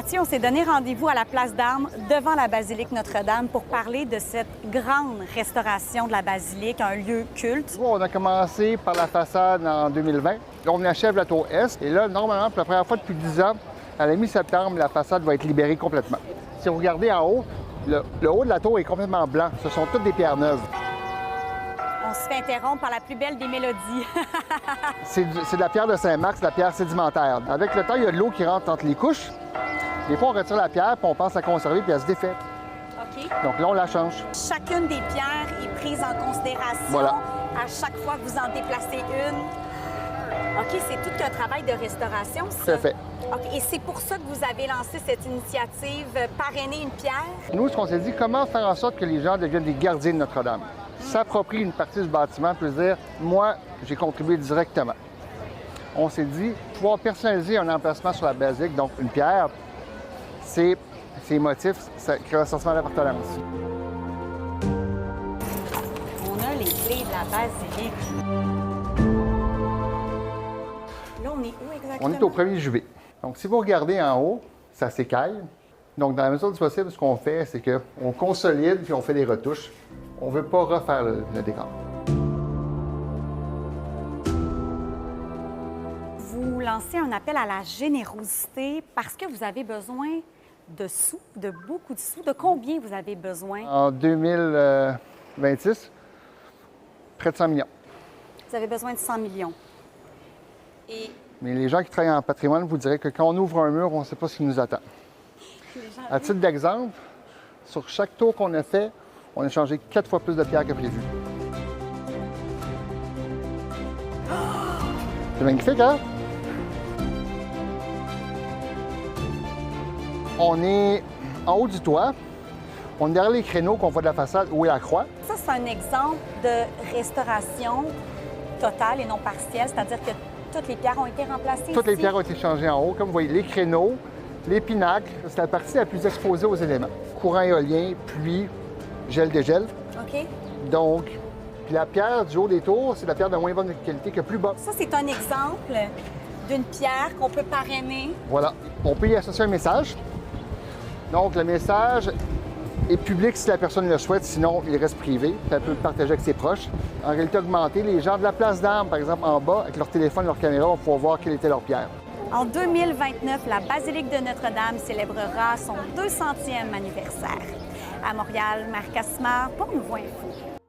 Mathieu, on s'est donné rendez-vous à la place d'Armes devant la basilique Notre-Dame pour parler de cette grande restauration de la basilique, un lieu culte. On a commencé par la façade en 2020. Là, on achève la tour Est. Et là, normalement, pour la première fois depuis 10 ans, à la mi-septembre, la façade va être libérée complètement. Si vous regardez en haut, le haut de la tour est complètement blanc. Ce sont toutes des pierres neuves. On se fait interrompre par la plus belle des mélodies. C'est de la pierre de Saint-Marc, c'est de la pierre sédimentaire. Avec le temps, il y a de l'eau qui rentre entre les couches. Des fois, on retire la pierre, puis on pense la conserver, puis elle se défait. OK. Donc là, on la change. Chacune des pierres est prise en considération Voilà. à chaque fois que vous en déplacez une. OK, c'est tout un travail de restauration, ça? Tout à fait. OK, et c'est pour ça que vous avez lancé cette initiative Parrainer une pierre? Nous, ce qu'on s'est dit, comment faire en sorte que les gens deviennent des gardiens de Notre-Dame? S'approprient une partie du bâtiment, puis se dire, moi, j'ai contribué directement. On s'est dit, pouvoir personnaliser un emplacement sur la basilique, donc une pierre, c'est émotif, ça crée un sentiment d'appartenance. On a les clés de la basilique. Là, on est où exactement? On est au premier jubilé. Donc, si vous regardez en haut, ça s'écaille. Donc, dans la mesure du possible, ce qu'on fait, c'est qu'on consolide puis on fait des retouches. On ne veut pas refaire le décor. Vous lancez un appel à la générosité parce que vous avez besoin de sous, de beaucoup de sous. De combien vous avez besoin? En 2026, près de 100 millions. Vous avez besoin de 100 millions. Et Mais les gens qui travaillent en patrimoine vous diraient que quand on ouvre un mur, on ne sait pas ce qui nous attend. les gens... À titre d'exemple, sur chaque tour qu'on a fait, on a changé 4 fois plus de pierres que prévu. C'est magnifique, hein? On est en haut du toit. On est derrière les créneaux qu'on voit de la façade où est la croix. Ça, c'est un exemple de restauration totale et non partielle, c'est-à-dire que toutes les pierres ont été remplacées Toutes les ici. pierres ont été changées en haut. Comme vous voyez, les créneaux, les pinacles, c'est la partie la plus exposée aux éléments. Courant éolien, pluie, gel-dégel. OK. Donc, puis la pierre du haut des tours, c'est la pierre de moins bonne qualité que plus bas. Ça, c'est un exemple d'une pierre qu'on peut parrainer. Voilà. On peut y associer un message. Donc, le message est public si la personne le souhaite, sinon il reste privé. Puis elle peut le partager avec ses proches. En réalité augmentée, les gens de la place d'Armes, par exemple, en bas, avec leur téléphone, leur caméra, vont pouvoir voir quelle était leur pierre. En 2029, la basilique de Notre-Dame célébrera son 200e anniversaire. À Montréal, Marc Asmar pour Nouveau Info.